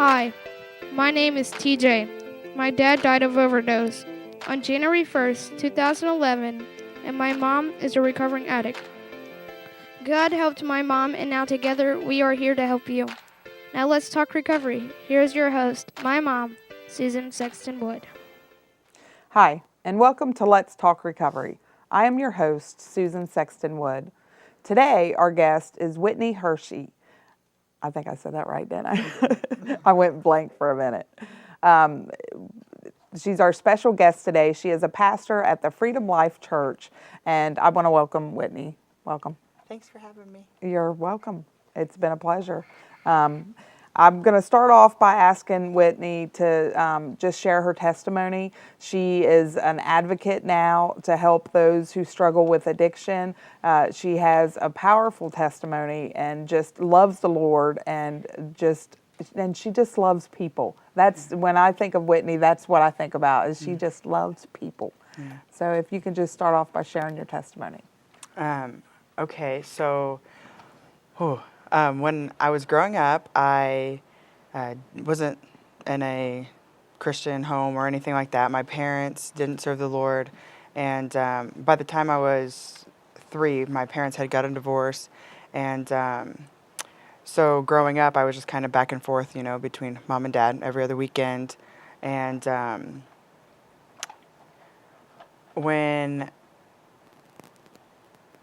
Hi, my name is TJ. My dad died of overdose on January 1st, 2011, and my mom is a recovering addict. God helped my mom, and now together we are here to help you. Now let's talk recovery. Here's your host, my mom, Susan Sexton-Wood. Hi, and welcome to Let's Talk Recovery. I am your host, Susan Sexton-Wood. Today, our guest is Whitney Hirschy. I think I said that right, didn't I? I went blank for a minute. She's our special guest today. She is a pastor at the Freedom Life Church, and I want to welcome Whitney. Welcome. Thanks for having me. You're welcome. It's been a pleasure. I'm going to start off by asking Whitney to just share her testimony. She is an advocate now to help those who struggle with addiction. She has a powerful testimony and just loves the Lord and she just loves people. That's when I think of Whitney, that's what I think about, is she just loves people. Yeah. So if you can just start off by sharing your testimony. Okay, so when I was growing up, I wasn't in a Christian home or anything like that. My parents didn't serve the Lord, and by the time I was 3, my parents had gotten a divorce, and so growing up, I was just kind of back and forth, between mom and dad every other weekend, and when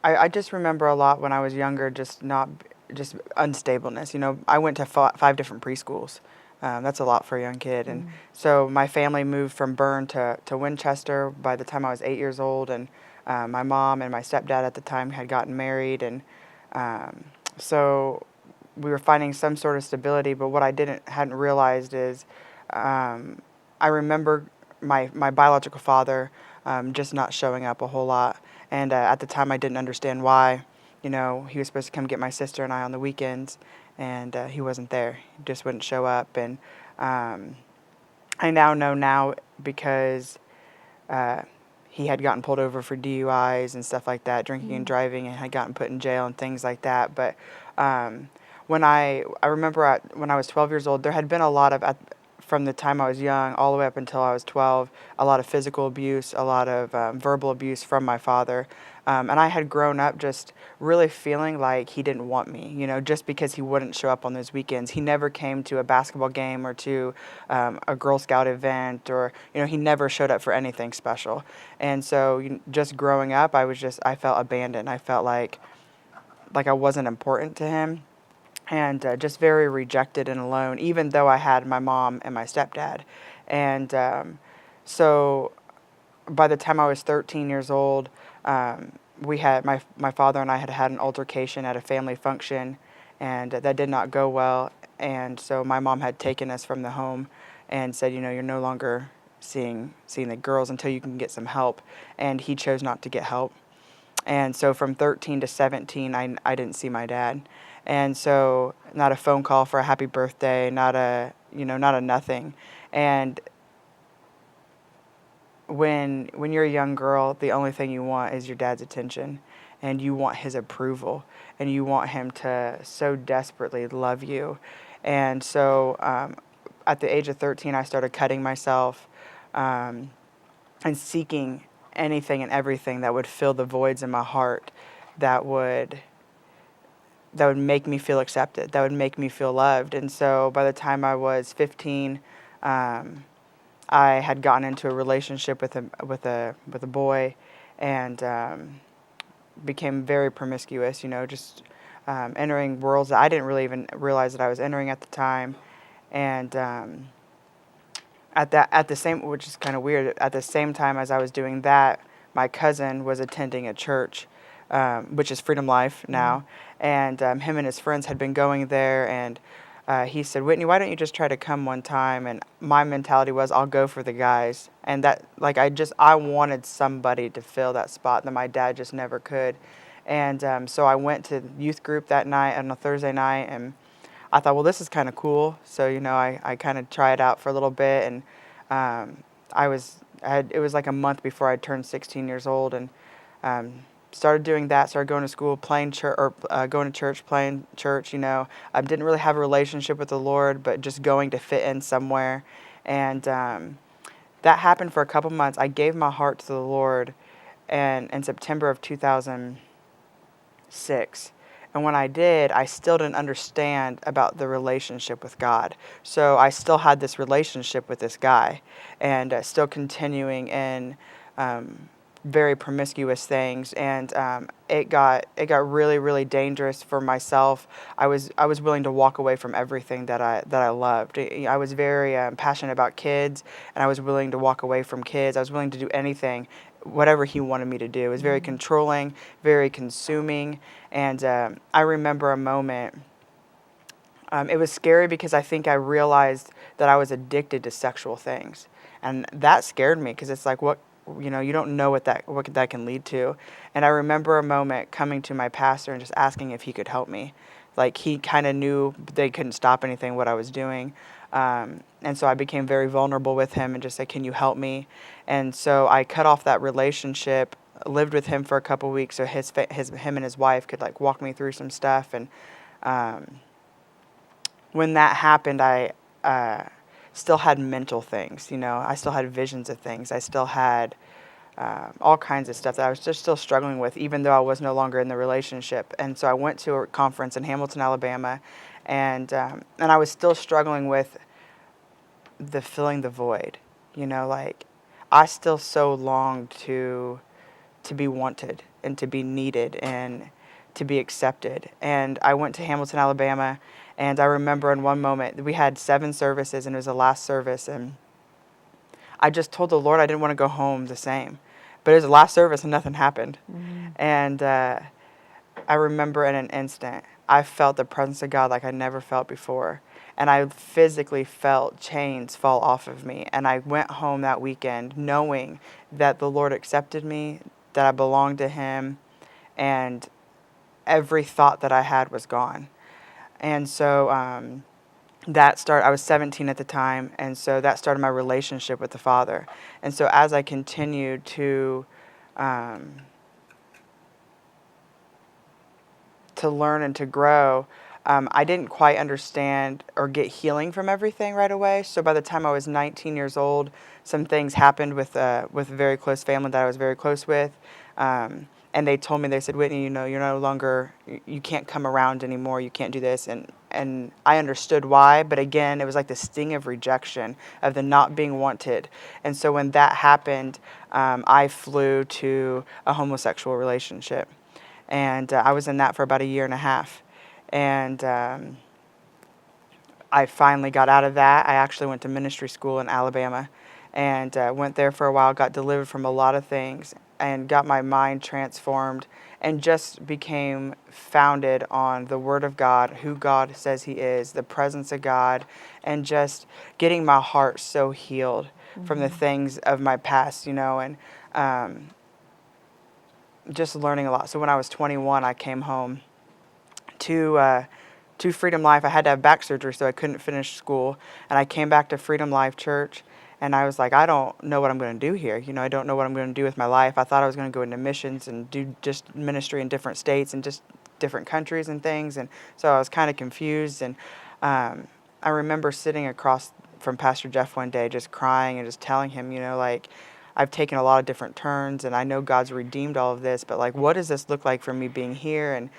I just remember a lot when I was younger, just unstableness. I went to 5 different preschools. That's a lot for a young kid. And so my family moved from Bern to Winchester by the time I was 8 years old. And my mom and my stepdad at the time had gotten married. And so we were finding some sort of stability. But what I hadn't realized is I remember my biological father just not showing up a whole lot. And at the time, I didn't understand why. He was supposed to come get my sister and I on the weekends, and he wasn't there. He just wouldn't show up. And I now know because he had gotten pulled over for DUIs and stuff like that, drinking and driving, and had gotten put in jail and things like that. But when I remember when I was 12 years old, there had been a lot of, from the time I was young all the way up until I was 12, a lot of physical abuse, a lot of verbal abuse from my father. And I had grown up just really feeling like he didn't want me, just because he wouldn't show up on those weekends. He never came to a basketball game or to a Girl Scout event, or, he never showed up for anything special. And so just growing up, I felt abandoned. I felt like I wasn't important to him. And just very rejected and alone, even though I had my mom and my stepdad. And so by the time I was 13 years old, we had my father and I had an altercation at a family function, and that did not go well. And so my mom had taken us from the home and said, you're no longer seeing the girls until you can get some help. And he chose not to get help. And so from 13 to 17, I didn't see my dad. And so not a phone call for a happy birthday, not a nothing. And when you're a young girl, the only thing you want is your dad's attention, and you want his approval, and you want him to so desperately love you. And so at the age of 13, I started cutting myself and seeking anything and everything that would fill the voids in my heart, that would make me feel accepted, that would make me feel loved. And so by the time I was 15, I had gotten into a relationship with a boy, and became very promiscuous. Just entering worlds that I didn't really even realize that I was entering at the time. And at the same, which is kind of weird, at the same time as I was doing that, my cousin was attending a church, which is Freedom Life now, and him and his friends had been going there, and he said, Whitney, why don't you just try to come one time? And my mentality was, I'll go for the guys. And that, I wanted somebody to fill that spot that my dad just never could. And so I went to youth group that night, on a Thursday night, and I thought, well, this is kind of cool. So, I kind of tried it out for a little bit, and it was like a month before I turned 16 years old, and started doing that, started going to school, playing church, or going to church, playing church, didn't really have a relationship with the Lord, but just going to fit in somewhere. And that happened for a couple months. I gave my heart to the Lord in September of 2006. And when I did, I still didn't understand about the relationship with God. So I still had this relationship with this guy, and still continuing in very promiscuous things, and it got really, really dangerous for myself. I was willing to walk away from everything that I loved. I was very passionate about kids, and I was willing to walk away from kids. I was willing to do anything, whatever he wanted me to do. It was very controlling, very consuming, and I remember a moment. It was scary because I think I realized that I was addicted to sexual things, and that scared me because it's like, what, you don't know what that can lead to. And I remember a moment coming to my pastor and just asking if he could help me. Like, he kind of knew they couldn't stop anything what I was doing, and so I became very vulnerable with him and just said, "Can you help me?" And so I cut off that relationship, lived with him for a couple weeks, so him and his wife could like walk me through some stuff. And when that happened, I still had mental things, I still had visions of things. I still had all kinds of stuff that I was just still struggling with, even though I was no longer in the relationship. And so I went to a conference in Hamilton, Alabama, and I was still struggling with the filling the void, like I still so longed to be wanted and to be needed and to be accepted. And I went to Hamilton, Alabama, and I remember in one moment we had 7 services, and it was the last service, and I just told the Lord I didn't want to go home the same. But it was the last service and nothing happened. And I remember in an instant, I felt the presence of God like I never felt before. And I physically felt chains fall off of me. And I went home that weekend knowing that the Lord accepted me, that I belonged to Him, and every thought that I had was gone. And so I was 17 at the time, and so that started my relationship with the Father. And so as I continued to learn and to grow, I didn't quite understand or get healing from everything right away. So by the time I was 19 years old, some things happened with a very close family that I was very close with. And they told me, they said, "Whitney, you're no longer, you can't come around anymore. You can't do this." And I understood why. But again, it was like the sting of rejection, of the not being wanted. And so when that happened, I flew to a homosexual relationship. And I was in that for about a year and a half. And I finally got out of that. I actually went to ministry school in Alabama, and went there for a while, got delivered from a lot of things, and got my mind transformed, and just became founded on the Word of God, who God says He is, the presence of God, and just getting my heart so healed from the things of my past, and just learning a lot. So when I was 21, I came home to Freedom Life. I had to have back surgery, so I couldn't finish school, and I came back to Freedom Life Church. And I was like, I don't know what I'm going to do here. I don't know what I'm going to do with my life. I thought I was going to go into missions and do just ministry in different states and just different countries and things. And so I was kind of confused. And I remember sitting across from Pastor Jeff one day, just crying and just telling him, like, I've taken a lot of different turns, and I know God's redeemed all of this, but like, what does this look like for me being here? And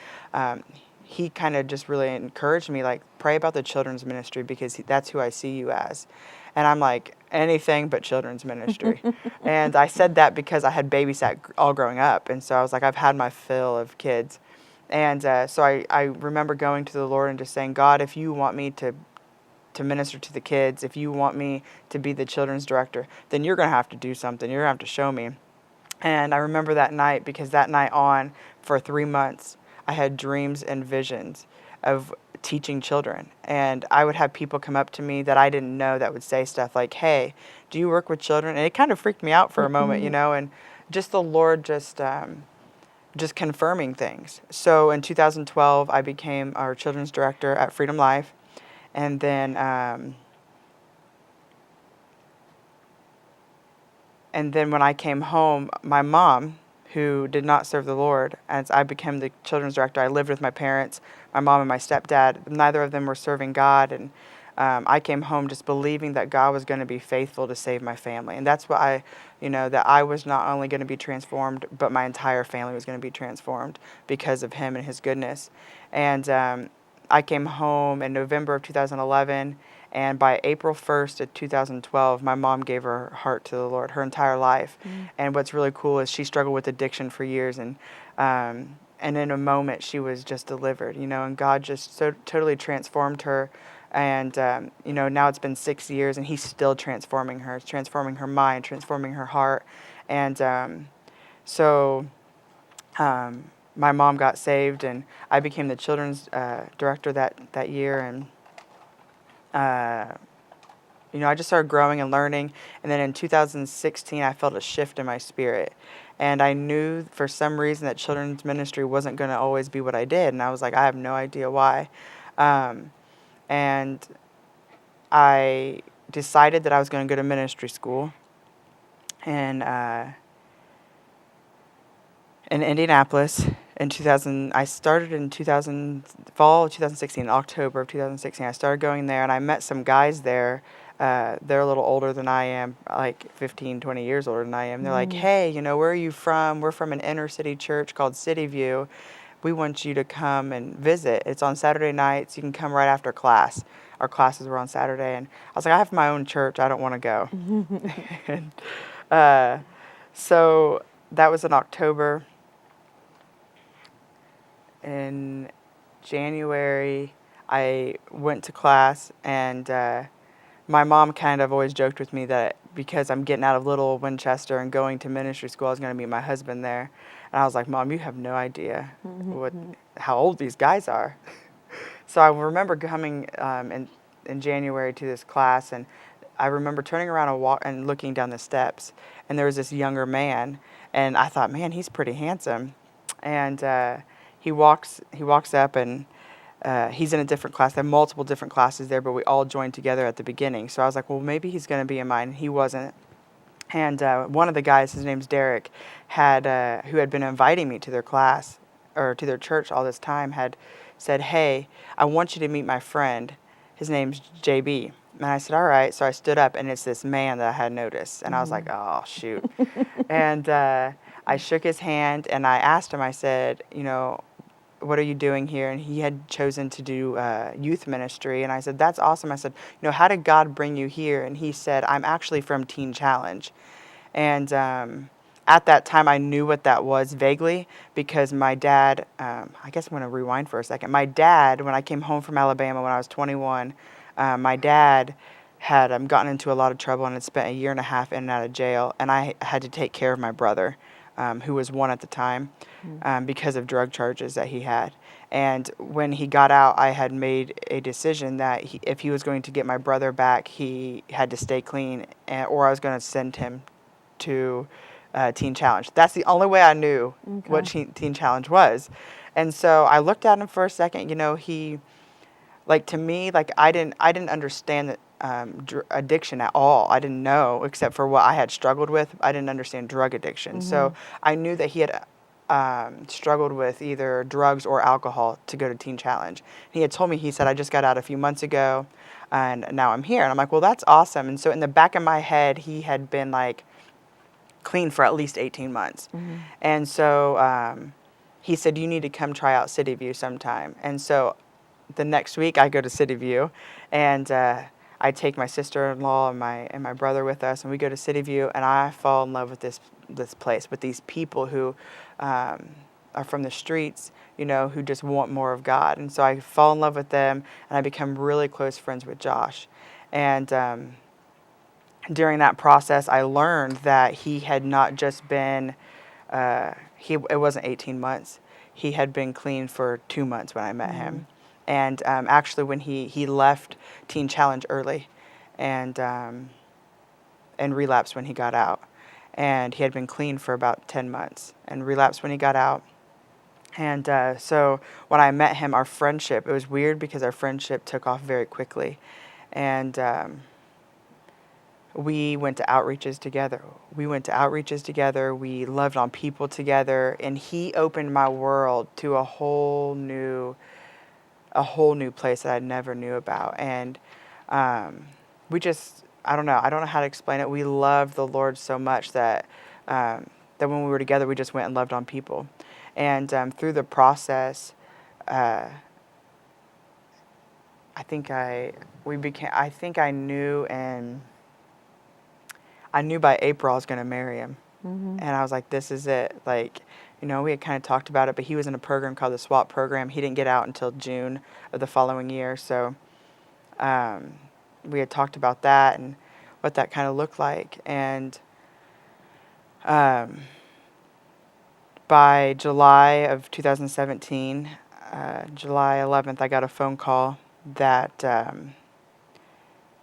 he kind of just really encouraged me, like, pray about the children's ministry, because that's who I see you as. And I'm like, anything but children's ministry. And I said that because I had babysat all growing up. And so I was like, I've had my fill of kids. And so I remember going to the Lord and just saying, God, if you want me to minister to the kids, if you want me to be the children's director, then you're going to have to do something. You're going to have to show me. And I remember that night, because that night on, for 3 months, I had dreams and visions of teaching children. And I would have people come up to me that I didn't know that would say stuff like, "Hey, do you work with children?" And it kind of freaked me out for a moment, and just the Lord just confirming things. So in 2012, I became our children's director at Freedom Life. And then when I came home, my mom, who did not serve the Lord. As I became the children's director, I lived with my parents, my mom and my stepdad. Neither of them were serving God, and I came home just believing that God was going to be faithful to save my family. And that's what that I was not only going to be transformed, but my entire family was going to be transformed because of him and his goodness. And I came home in November of 2011, and by April 1st of 2012, my mom gave her heart to the Lord her entire life. And what's really cool is she struggled with addiction for years, and in a moment she was just delivered, and God just so totally transformed her. And, now it's been 6 years, and he's still transforming her, transforming her mind, transforming her heart. And so my mom got saved, and I became the children's director that year. And, I just started growing and learning. And then in 2016, I felt a shift in my spirit. And I knew for some reason that children's ministry wasn't going to always be what I did. And I was like, I have no idea why. And I decided that I was going to go to ministry school in Indianapolis in 2000. I started in fall of 2016, October of 2016. I started going there, and I met some guys there. They're a little older than I am, like 15, 20 years older than I am. They're like, hey, where are you from? We're from an inner city church called City View. We want you to come and visit. It's on Saturday nights. You can come right after class. Our classes were on Saturday. And I was like, I have my own church. I don't want to go. And so that was in October. In January, I went to class, and my mom kind of always joked with me that because I'm getting out of Little Winchester and going to ministry school, I was going to meet my husband there. And I was like, Mom, you have no idea how old these guys are. So I remember coming in January to this class, and I remember turning around and looking down the steps, and there was this younger man, and I thought, man, he's pretty handsome. And he walks up, and he's in a different class. There are multiple different classes there, but we all joined together at the beginning. So I was like, well, maybe he's going to be in mine. He wasn't. And one of the guys, his name's Derek, who had been inviting me to their class or to their church all this time, had said, hey, I want you to meet my friend. His name's JB. And I said, all right. So I stood up, and it's this man that I had noticed. And I was like, oh, shoot. And I shook his hand, and I asked him, I said, what are you doing here? And he had chosen to do youth ministry. And I said, that's awesome. I said, how did God bring you here? And he said, I'm actually from Teen Challenge. And at that time, I knew what that was vaguely because my dad, I guess I'm going to rewind for a second. My dad, when I came home from Alabama when I was 21, my dad had gotten into a lot of trouble and had spent a year and a half in and out of jail. And I had to take care of my brother, who was 1 at the time, because of drug charges that he had. And when he got out, I had made a decision that if he was going to get my brother back, he had to stay clean, or I was going to send him to Teen Challenge. That's the only way I knew what Teen Challenge was. And so I looked at him for a second. He, to me, I didn't understand that addiction at all. I didn't know, except for what I had struggled with. I didn't understand drug addiction. So I knew that he had struggled with either drugs or alcohol to go to Teen Challenge. He had told me, he said, I just got out a few months ago, and now I'm here. And I'm like, well, that's awesome. And so in the back of my head, he had been clean for at least 18 months. And so he said, you need to come try out City View sometime. And so the next week I go to City View, and I take my sister-in-law and my brother with us, and we go to City View, and I fall in love with this place, with these people who are from the streets, who just want more of God. And so I fall in love with them, and I become really close friends with Josh. And during that process, I learned that he had not just been, it wasn't 18 months. He had been clean for 2 months when I met him. And actually, when he left Teen Challenge early and relapsed when he got out. And he had been clean for about 10 months and relapsed when he got out. And so when I met him, our friendship, it was weird because our friendship took off very quickly. And we went to outreaches together. We loved on people together, and he opened my world to a whole new place that I never knew about. And we just, I don't know how to explain it. We loved the Lord so much that that when we were together, we just went and loved on people. And through the process, I think I knew, and I knew by April I was going to marry him. And I was like, this is it. Like, we had kind of talked about it, but he was in a program called the SWAT program. He didn't get out until June of the following year. So we had talked about that and what that kind of looked like. And by July of 2017, July 11th, I got a phone call that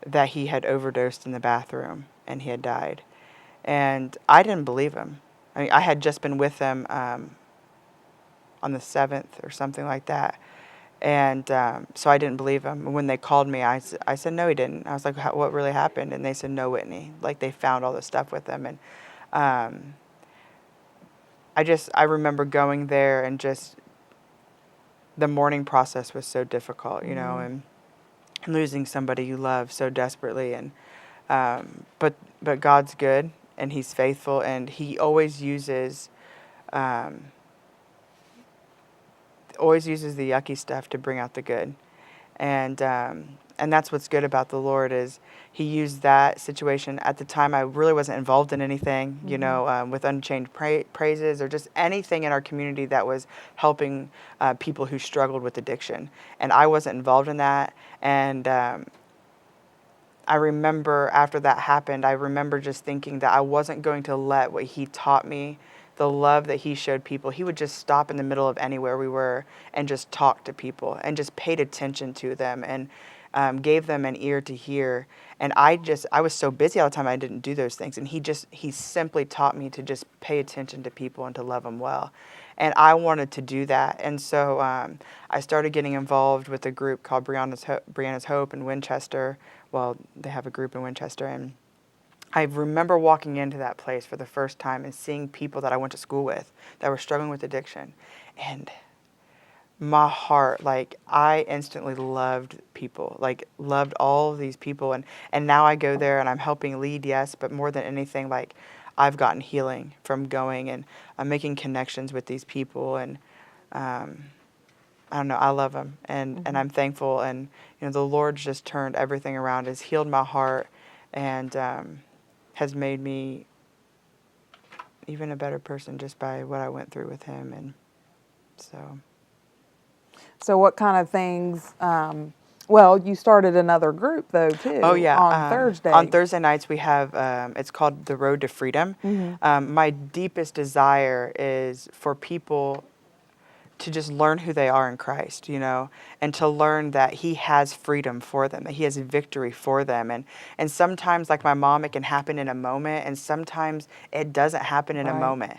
that he had overdosed in the bathroom and he had died. And I didn't believe him. I mean, I had just been with him on the 7th or something like that. And so I didn't believe him. And when they called me, I said, no, he didn't. I was like, what really happened? And they said, no, Whitney. Like, they found all this stuff with him. And I remember going there, and just the mourning process was so difficult, and losing somebody you love so desperately. And but God's good, and he's faithful, and he always uses the yucky stuff to bring out the good. And that's what's good about the Lord, is he used that situation. At the time, I really wasn't involved in anything, with Unchained Praises or just anything in our community that was helping people who struggled with addiction. And I wasn't involved in that. And I remember after that happened, I remember just thinking that I wasn't going to let what he taught me, the love that he showed people. He would just stop in the middle of anywhere we were and just talk to people and just paid attention to them, and gave them an ear to hear. And I was so busy all the time, I didn't do those things. And he simply taught me to just pay attention to people and to love them well. And I wanted to do that. And so I started getting involved with a group called Briannas Hope in Winchester. Well, they have a group in Winchester. And I remember walking into that place for the first time and seeing people that I went to school with that were struggling with addiction. And my heart, like, I instantly loved people, like, loved all of these people. And now I go there and I'm helping lead, yes, but more than anything, like, I've gotten healing from going, and I'm making connections with these people. And I don't know, I love them, and I'm thankful. And, the Lord's just turned everything around, has healed my heart, and has made me even a better person just by what I went through with him. And So what kind of things, well, you started another group though too. Oh yeah, on Thursday. On Thursday nights we have, it's called The Road to Freedom. My deepest desire is for people to just learn who they are in Christ, and to learn that he has freedom for them, that he has victory for them. And sometimes, like my mom, it can happen in a moment, and sometimes it doesn't happen in a moment,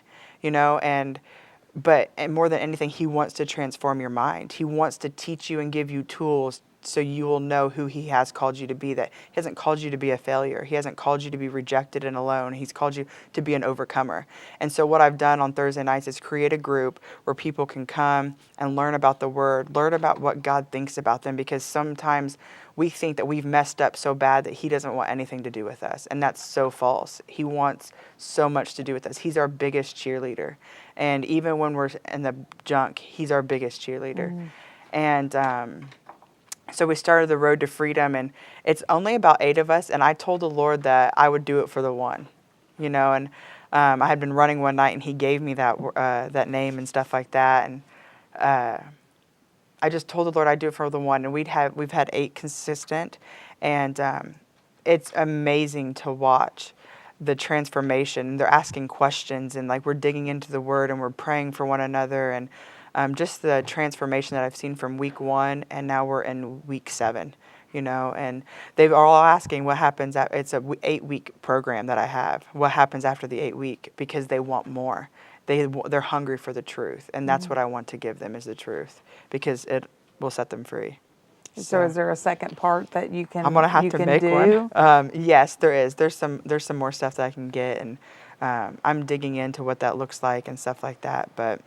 But more than anything, he wants to transform your mind. He wants to teach you and give you tools so you will know who he has called you to be, that he hasn't called you to be a failure. He hasn't called you to be rejected and alone. He's called you to be an overcomer. And so what I've done on Thursday nights is create a group where people can come and learn about the Word, learn about what God thinks about them, because sometimes we think that we've messed up so bad that he doesn't want anything to do with us. And that's so false. He wants so much to do with us. He's our biggest cheerleader. And even when we're in the junk, he's our biggest cheerleader. And so we started the Road to Freedom, and it's only about 8 of us. And I told the Lord that I would do it for the one, And I had been running one night, and he gave me that name and stuff like that. And I just told the Lord I'd do it for the one. And we've had 8 consistent, and it's amazing to watch the transformation. They're asking questions, and like we're digging into the Word, and we're praying for one another, and just the transformation that I've seen from week 1, and now we're in week 7. And they are all asking what happens. It's a 8-week program that I have. What happens after the 8-week? Because they want more. They're hungry for the truth, and that's what I want to give them, is the truth, because it will set them free. So is there a second part that you can I'm gonna have you to can make do? one. Yes, there is. There's some more stuff that I can get, and I'm digging into what that looks like and stuff like that. But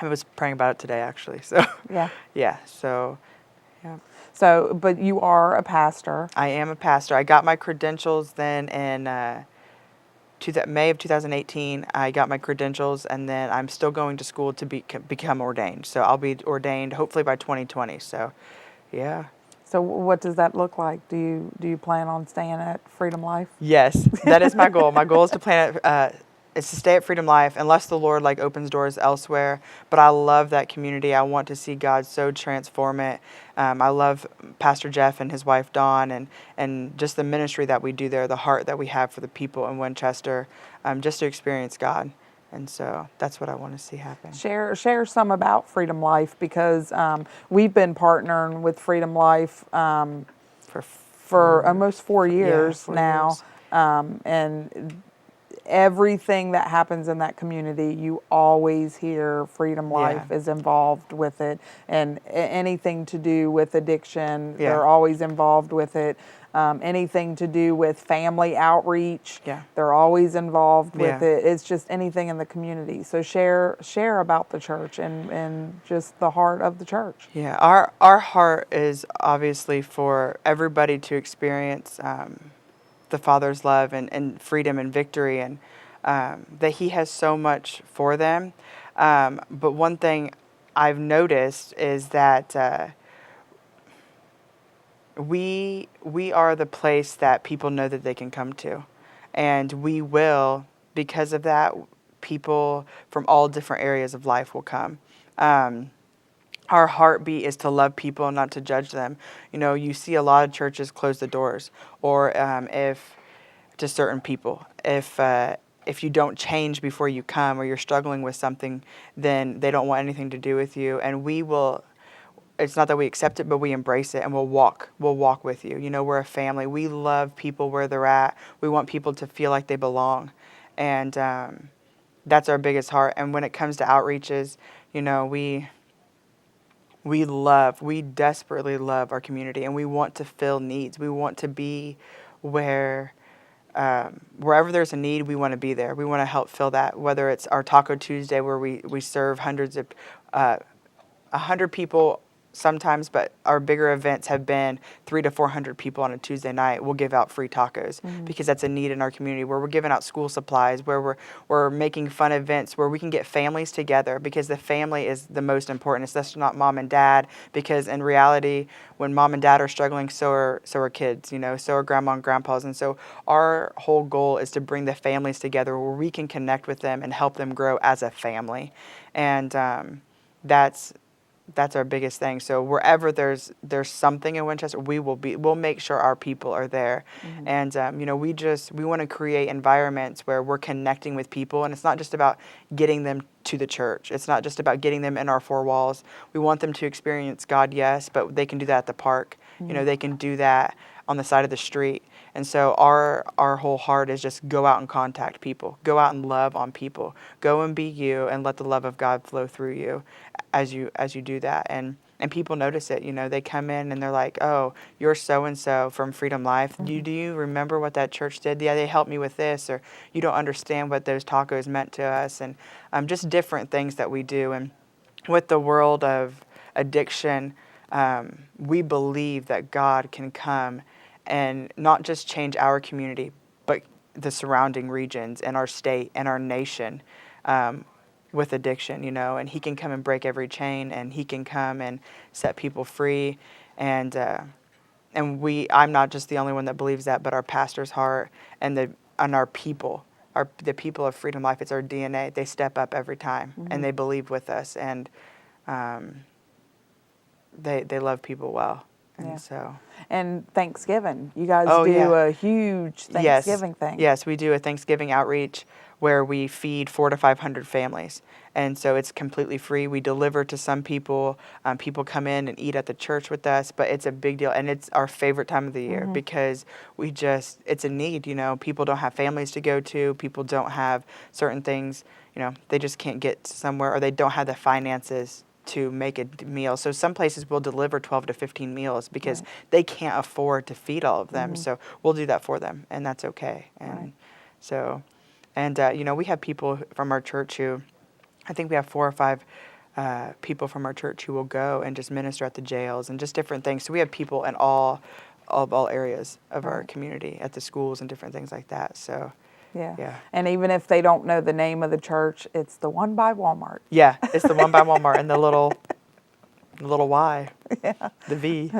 I was praying about it today, actually. So Yeah. yeah. So yeah, So, but you are a pastor. I am a pastor. I got my credentials then in May of 2018. I got my credentials, and then I'm still going to school to become ordained. So I'll be ordained hopefully by 2020. So yeah. So what does that look like? Do you plan on staying at Freedom Life? Yes, that is my goal. My goal is to is to stay at Freedom Life unless the Lord like opens doors elsewhere. But I love that community. I want to see God so transform it. I love Pastor Jeff and his wife Dawn, and just the ministry that we do there, the heart that we have for the people in Winchester, just to experience God. And so that's what I want to see happen. Share some about Freedom Life, because we've been partnering with Freedom Life for almost 4 years 4 now, years. and everything that happens in that community, you always hear Freedom Life Yeah. is involved with it, and anything to do with addiction, Yeah. they're always involved with it. Anything to do with family outreach, Yeah. they're always involved with Yeah. it. It's just anything in the community. So share about the church and just the heart of the church. Yeah, our heart is obviously for everybody to experience the Father's love and freedom and victory, and that He has so much for them. But one thing I've noticed is that we are the place that people know that they can come to, and we will, because of that, people from all different areas of life will come. Our heartbeat is to love people and not to judge them. You know, you see a lot of churches close the doors, or if to certain people, if you don't change before you come, or you're struggling with something, then they don't want anything to do with you. And we will. It's not that we accept it, but we embrace it, and we'll walk with you. You know, we're a family. We love people where they're at. We want people to feel like they belong, and that's our biggest heart. And when it comes to outreaches, you know, we desperately love our community, and we want to fill needs. We want to be where, wherever there's a need, we want to be there. We want to help fill that, whether it's our Taco Tuesday where we serve hundreds of, 100 people sometimes, but our bigger events have been 300 to 400 people on a Tuesday night. We'll give out free tacos because that's a need in our community, where we're giving out school supplies, where we're making fun events where we can get families together, because the family is the most important. It's just not mom and dad, because in reality, when mom and dad are struggling, so are kids, you know, so are grandma and grandpas. And so our whole goal is to bring the families together where we can connect with them and help them grow as a family. And that's our biggest thing. So wherever there's something in Winchester, we'll make sure our people are there. And you know, we want to create environments where we're connecting with people, and it's not just about getting them to the church. It's not just about getting them in our four walls. We want them to experience God, yes, but they can do that at the park. You know, they can do that on the side of the street. And so our whole heart is just go out and contact people. Go out and love on people. Go and be you, and let the love of God flow through you as you do that. And people notice it. You know, they come in and they're like, "Oh, you're so and so from Freedom Life. Do you remember what that church did? Yeah, they helped me with this." Or, "You don't understand what those tacos meant to us." And just different things that we do. And with the world of addiction, we believe that God can come and not just change our community, but the surrounding regions and our state and our nation with addiction, you know. And He can come and break every chain, and He can come and set people free. And I'm not just the only one that believes that, but our pastor's heart and our people, the people of Freedom Life, it's our DNA. They step up every time, and they believe with us, and they love people well. And so. And Thanksgiving, you guys Oh, do yeah. a huge Thanksgiving thing. Yes, we do a Thanksgiving outreach where we feed 400 to 500 families. And so it's completely free. We deliver to some people. People come in and eat at the church with us, but it's a big deal. And it's our favorite time of the year because it's a need, you know. People don't have families to go to. People don't have certain things, you know, they just can't get somewhere, or they don't have the finances to make a meal. So some places will deliver 12 to 15 meals because Right. they can't afford to feed all of them. Mm-hmm. So we'll do that for them, and that's okay. And Right. so, and we have people from our church who, I think we have 4 or 5 people from our church who will go and just minister at the jails and just different things. So we have people in all areas of our Right. community, at the schools and different things like that. So Yeah. yeah. And even if they don't know the name of the church, it's the one by Walmart. Yeah, it's the one by Walmart and the little Y, the V.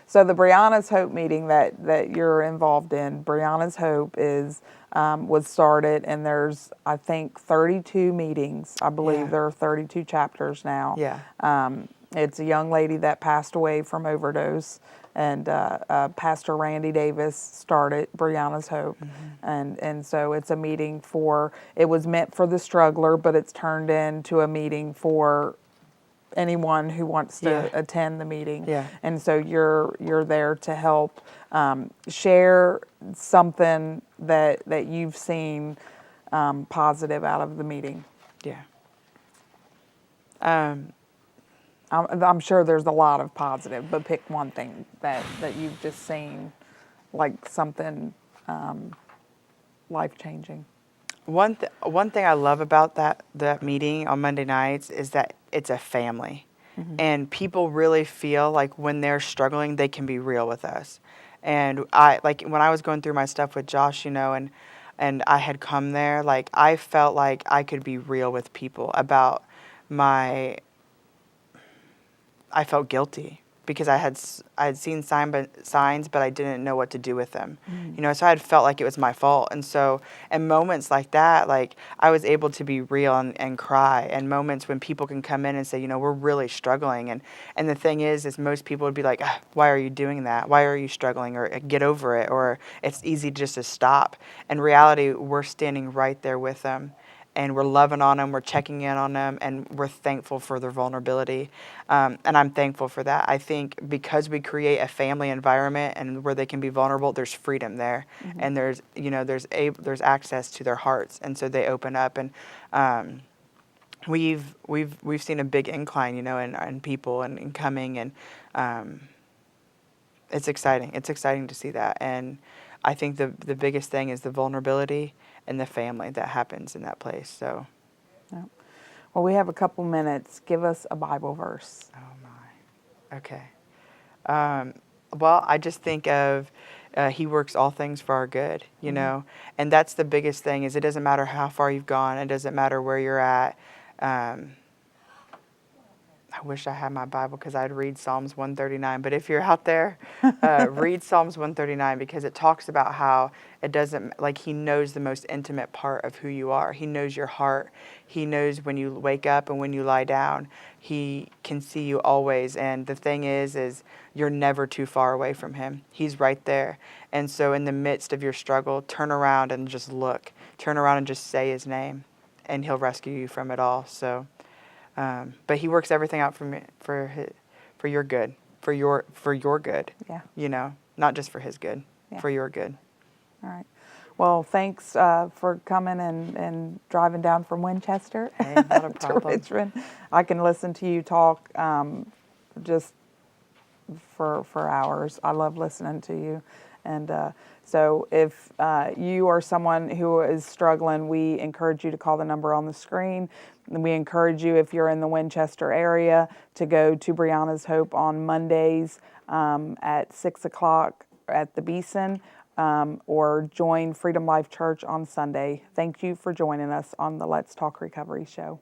So the Brianna's Hope meeting that you're involved in, Brianna's Hope was started, and there's, I think, 32 meetings. I believe Yeah. there are 32 chapters now. Yeah. It's a young lady that passed away from overdose, and Pastor Randy Davis started Brianna's Hope, and so it's a meeting it was meant for the struggler, but it's turned into a meeting for anyone who wants to Yeah. attend the meeting. Yeah. And so you're there to help share something that you've seen positive out of the meeting. Yeah. I'm sure there's a lot of positive, but pick one thing that you've just seen, like something life-changing. One thing I love about that meeting on Monday nights is that it's a family, and people really feel like when they're struggling, they can be real with us. And I, like, when I was going through my stuff with Josh, and I had come there, like, I felt like I could be real with people about I felt guilty because I had seen signs, but I didn't know what to do with them. So I had felt like it was my fault. And so in moments like that, like, I was able to be real and cry. And moments when people can come in and say, we're really struggling. And the thing is most people would be like, why are you doing that? Why are you struggling? Or get over it. Or it's easy just to stop. In reality, we're standing right there with them. And we're loving on them, we're checking in on them, and we're thankful for their vulnerability. And I'm thankful for that. I think because we create a family environment and where they can be vulnerable, there's freedom there, and there's access to their hearts, and so they open up. And we've seen a big incline, in people and coming, and it's exciting. It's exciting to see that, and I think the biggest thing is the vulnerability and the family that happens in that place. So, Yeah. Well, we have a couple minutes. Give us a Bible verse. oh my, okay. Well, I just think of He works all things for our good, and that's the biggest thing. Is it doesn't matter how far you've gone. It doesn't matter where you're at. I wish I had my Bible because I'd read Psalms 139. But if you're out there, read Psalms 139 because it talks about how it doesn't, like, He knows the most intimate part of who you are. He knows your heart. He knows when you wake up and when you lie down. He can see you always. And the thing is you're never too far away from Him. He's right there. And so in the midst of your struggle, turn around and just look. Turn around and just say His name, and He'll rescue you from it all. So. But He works everything out for your good, for your good. Yeah. Not just for His good, Yeah. for your good. All right. Well, thanks for coming and driving down from Winchester Hey, not a to problem. Richmond. I can listen to you talk just for hours. I love listening to you. And so if you are someone who is struggling, we encourage you to call the number on the screen. And we encourage you, if you're in the Winchester area, to go to Brianna's Hope on Mondays at 6 o'clock at the Beeson, or join Freedom Life Church on Sunday. Thank you for joining us on the Let's Talk Recovery show.